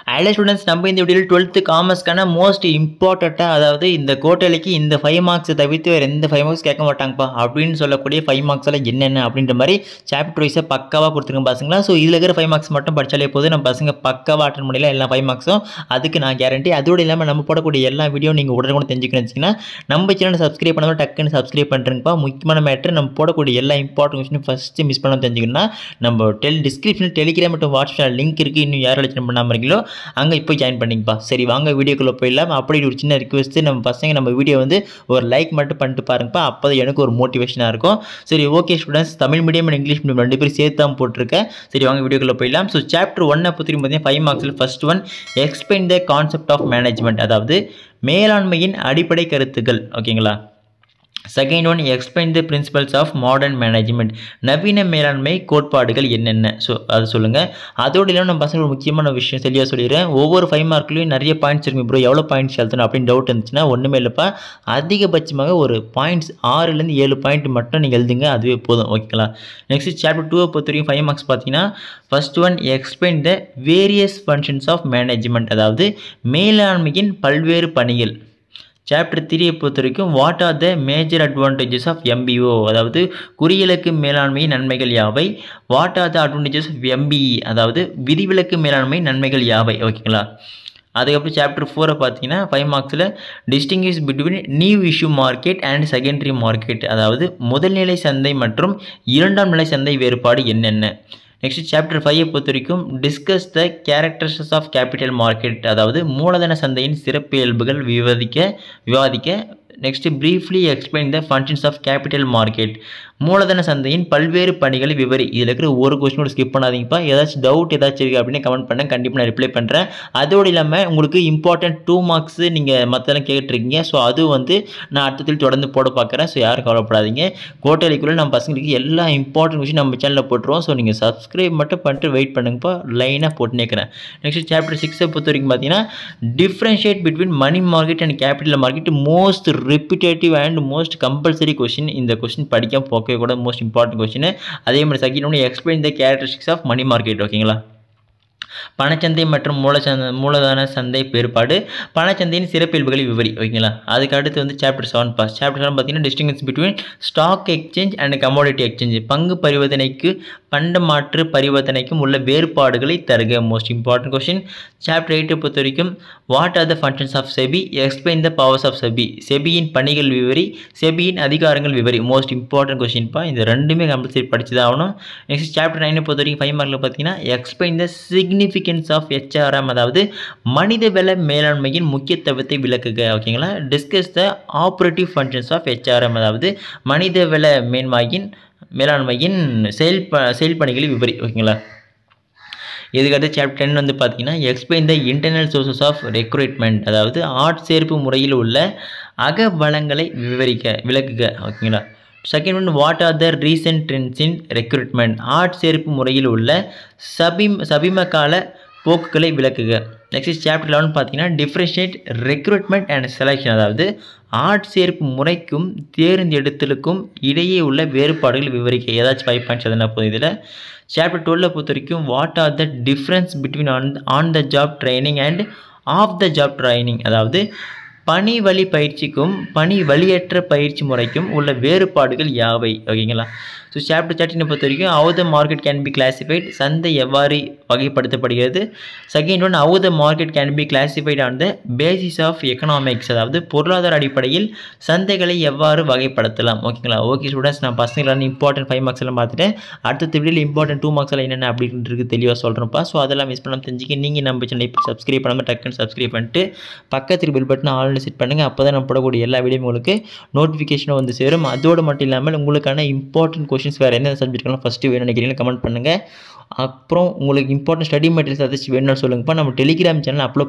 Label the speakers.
Speaker 1: Hello students, நம்ம இந்த வீடியோவில் 12th காமர்ஸ்க்கான மோஸ்ட் இம்பார்ட்டண்ட்டாக, அதாவது இந்த கோட்டைக்கு இந்த 5 மார்க்ஸ் தவிர்த்து வேறு எந்த 5 மார்க்ஸ் கேட்க மாட்டாங்கப்பா அப்படின்னு சொல்லக்கூடிய 5 மார்க்ஸ் எல்லாம் என்னென்ன அப்படின்ற மாதிரி சாப்டர் வைஸாக பக்காவாக கொடுத்துருங்க பசங்களா. ஸோ இதில் இருக்கிற 5 மார்க்ஸ் மட்டும் படித்தாலே போதும், நம்ம பசங்க பக்காவாக அட்டன் பண்ணல எல்லா 5 மார்க்ஸும். அதுக்கு நான் கேரண்டி. அதோடு இல்லாமல் நம்ம போடக்கூடிய எல்லா வீடியோ நீங்கள் உடனே தெரிஞ்சுக்கணும்னு வச்சிங்கன்னா நம்ம சேனல் சப்ஸ்கிரைப் பண்ணாமல் டக்குன்னு சப்ஸ்கிரைப் பண்ணுறேங்கப்பா. முக்கியமான மேட்ரு, நம்ம போடக்கூடிய எல்லா இம்பார்ட்டன்ட் விஷயம் ஃபஸ்ட்டு மிஸ் பண்ணாமல் தெரிஞ்சுக்கணும்னா நம்ம டிஸ்கிரிப்ஷனில் டெலிகிராம் மற்றும் வாட்ஸ்அப் சேனல் லிங்க் இருக்குது. இன்னும் யாரும் அழைச்சி பண்ணாமல் இருக்கீங்களோ அங்கே இப்போ ஜாயின் பண்ணிங்கப்பா. சரி வாங்க வீடியோக்குள்ளே போயிடலாம். அப்படி ஒரு சின்ன ரிக்வெஸ்ட்டு, நம்ம பசங்க நம்ம வீடியோ வந்து ஒரு லைக் மட்டும் பண்ணிட்டு பாருங்கப்பா. அப்போ தான் எனக்கு ஒரு மோட்டிவேஷனாக இருக்கும். சரி okay students, Tamil medium and English medium 2 பேரும் சேர்த்து தான் போட்டிருக்கேன். சரி வாங்க வீடியோக்குள்ளே போயிடலாம். ஸோ சாப்டர் 1 பற்றி பார்த்தீங்கன்னா 5 மார்க்ஸில் first one explain the concept of management, அதாவது மேலாண்மையின் அடிப்படை கருத்துக்கள். ஓகேங்களா. Second one explain the principles of modern management, நவீன மேலாண்மை கோட்பாடுகள் என்னென்ன. ஸோ அது சொல்லுங்கள். அதோடு இல்லாமல் நம்ம பசங்க ஒரு முக்கியமான விஷயம் தெளிவாக சொல்லிடுறேன். ஒவ்வொரு 5 மார்க்லையும் நிறைய பாயிண்ட்ஸ் இருக்கும். ப்ரோ எவ்வளோ பாயிண்ட்ஸ் எழுத்தணும் அப்படின்னு டவுட் இருந்துச்சுன்னா ஒன்றுமே இல்லைப்பா, அதிகபட்சமாக ஒரு பாயிண்ட்ஸ் 6லேருந்து 7 பாயிண்ட் மட்டும் நீங்கள் எழுதுங்க, அதுவே போதும். ஓகேங்களா. நெக்ஸ்ட் சாப்டர் 2 பொறுத்த வரைக்கும் 5 மார்க்ஸ் பார்த்தீங்கன்னா first one explain the various functions of management, அதாவது மேலாண்மையின் பல்வேறு பணிகள். சாப்டர் 3 பொறுத்த வரைக்கும் what are the major advantages of MBO, அதாவது குறியிலக்கு மேலாண்மை நன்மைகள் யாவை. What are the advantages of MBE, அதாவது விதிவிலக்கு மேலாண்மை நன்மைகள் யாவை. ஓகேங்களா. அதுக்கப்புறம் சாப்டர் 4 பார்த்தீங்கன்னா 5 மார்க்ஸில் distinguish between new issue market and secondary market, அதாவது முதல்நிலை சந்தை மற்றும் இரண்டாம் நிலை சந்தை வேறுபாடு என்னென்ன. நெக்ஸ்ட் சாப்டர் 5 பொறுத்த வரைக்கும் discuss the characteristics of capital market, அதாவது மூலதன சந்தையின் சிறப்பியல்புகள் விவாதிக்க. Next briefly explain the functions of capital market, மூலதன சந்தையின் பல்வேறு பணிகளை விவரி. இதில் இருக்கிற ஒரு கொஸ்டினோட ஸ்கிப் பண்ணாதீங்கப்பா. ஏதாச்சும் டவுட் ஏதாச்சும் இருக்குது அப்படின்னு கமெண்ட் பண்ண, கண்டிப்பாக நான் ரிப்ளை பண்ணுறேன். அதோடு இல்லாமல் உங்களுக்கு இம்பார்ட்டன்ட் 2 மார்க்ஸ் நீங்கள் மற்றெல்லாம் கேட்டுருக்கீங்க. ஸோ அது வந்து நான் அடுத்ததில் தொடர்ந்து போட பார்க்குறேன். ஸோ யாரும் கவலைப்படாதீங்க. கோட்டைக்குள்ளே நம்ம பசங்களுக்கு எல்லா இம்பார்ட்டன்ட் விஷயம் நம்ம சேனலில் போட்டுருவோம். ஸோ நீங்கள் சப்ஸ்கிரைப் மட்டும் பண்ணிட்டு வெயிட் பண்ணுங்கப்பா, லைனாக போட்டு நிற்கிறேன். நெக்ஸ்ட் சாப்டர் 6 பொறுத்த வரைக்கும் பார்த்தீங்கன்னா differentiate between money market and capital market, most repetitive and most compulsory question. இந்த கொஸ்டின் படிக்க போக்கவே கூட மோஸ்ட் இம்பார்ட்டன்ட் கொஸ்டின். அதே மாதிரி செகண்ட் ஒன்று explain the characteristics of money market. ஓகேங்களா. பணச்சந்தை மற்றும் மூலதன சந்தை வேறுபாடு, பணச்சந்தையின் சிறப்பியல்புகளை விவரி. ஓகேங்களா. அதுக்கு அடுத்து வந்து சாப்டர் 7 பாஸ். சாப்டர் 7 பார்த்தீங்கன்னா distinction between stock exchange and commodity exchange, பங்கு பரிவர்த்தனைக்கு பண்ட மாற்று பரிவர்த்தனைக்கும் உள்ள வேறுபாடுகளை தருக. Most important question. சாப்டர் 8 பொறுத்த வரைக்கும் what are the functions of SEBI, explain the powers of SEBI, செபியின் பணிகள் விவரி, செபியின் அதிகாரங்கள் விவரி. Most important கொஸ்டின்ப்பா. இந்த ரெண்டுமே கம்பல்சரி படிச்சு தான் ஆகணும். நெக்ஸ்ட் சாப்டர் 9 பொறுத்த வரைக்கும் 5 மார்க்கில் பார்த்தீங்கன்னா explain the significance of HRM, அதாவது மனிதவள மேலாண்மையின் முக்கியத்துவத்தை விளக்குக. ஓகேங்களா. Discuss the operative functions of HRM, அதாவது மனிதவள மேலாண்மையின் செயல்பணிகளை விவரி. ஓகேங்களா. இதுக்கடுத்து சாப்டர் 10 வந்து பார்த்தீங்கன்னா explain the internal sources of recruitment, அதாவது ஆட்சேர்ப்பு முறையில் உள்ள அகவளங்களை விளக்குக. ஓகேங்களா. Second one what are the recent trends in recruitment, ஆட்சேர்ப்பு முறையில் உள்ள சமீபகால போக்குகளை விளக்குக. நெக்ஸ்ட் சாப்டர் 11 பார்த்தீங்கன்னா டிஃப்ரென்ஷியேட் ரெக்ரூட்மெண்ட் அண்ட் செலெக்ஷன், அதாவது ஆட்சேர்ப்பு முறைக்கும் தேர்ந்தெடுத்தலுக்கும் இடையே உள்ள வேறுபாடுகள் விவரிக்க. ஏதாச்சும் 5 பாயிண்ட்ஸ் எதனா போதும் இதில். சாப்டர் 12 பொறுத்த வரைக்கும் what are the difference between on the job training and off the job training, அதாவது பணி வழி பயிற்சிக்கும் பணி வழியற்ற பயிற்சி முறைக்கும் உள்ள வேறுபாடுகள் யாவை. ஓகேங்களா. ஸோ சாப்டர் 13 பொறுத்த வரைக்கும் how the market can be classified, சந்தை எவ்வாறு வகைப்படுத்தப்படுகிறது. Second one how the market can be classified on the basis of economics, அதாவது பொருளாதார அடிப்படையில் சந்தைகளை எவ்வாறு வகைப்படுத்தலாம். ஓகேங்களா. ஓகே ஸ்டூடெண்ட்ஸ், நான் பசங்களான இம்பார்ட்டன்ட் 5 மார்க்ஸ் எல்லாம் பார்த்துட்டேன். அடுத்த வீடியோவில் இம்பார்ட்டன்ட் 2 மார்க்ஸ் எல்லாம் என்னென்ன அப்படின்றது தெளிவாக சொல்கிறேன்ப்பா. ஸோ அதெல்லாம் மிஸ் பண்ணாமல் தெரிஞ்சுக்க நீங்கள் நம்ம சேனல் இப்போ சப்ஸ்கிரைப் பண்ணாமல் டக்குன்னு சப்ஸ்கிரைப் பண்ணிட்டு பக்கத்துக்கு பெல் பட்டன் ஆல்னு செட் பண்ணுங்கள். அப்போ தான் நம்ம போடக்கூடிய எல்லா வீடியோவும் உங்களுக்கு நோட்டிஃபிகேஷனும் வந்து சேரும். அதோடு மட்டும் இல்லாமல் உங்களுக்கான இம்பார்ட்டன்ட் கொஸ்டின்ஸ் வேறு என்ன சப்ஜெக்ட்லாம் ஃபஸ்ட்டு வேணும்னு நினைக்கிறீங்களா கமெண்ட் பண்ணுங்கள். அப்புறம் உங்களுக்கு இம்பார்ட்டன்ட் ஸ்டடி மெட்டீரியல்ஸ் ஏதாச்சும் வேணும்னு சொல்லுங்கப்பா. நம்ம டெலிகிராம் சேனல் அப்லோட்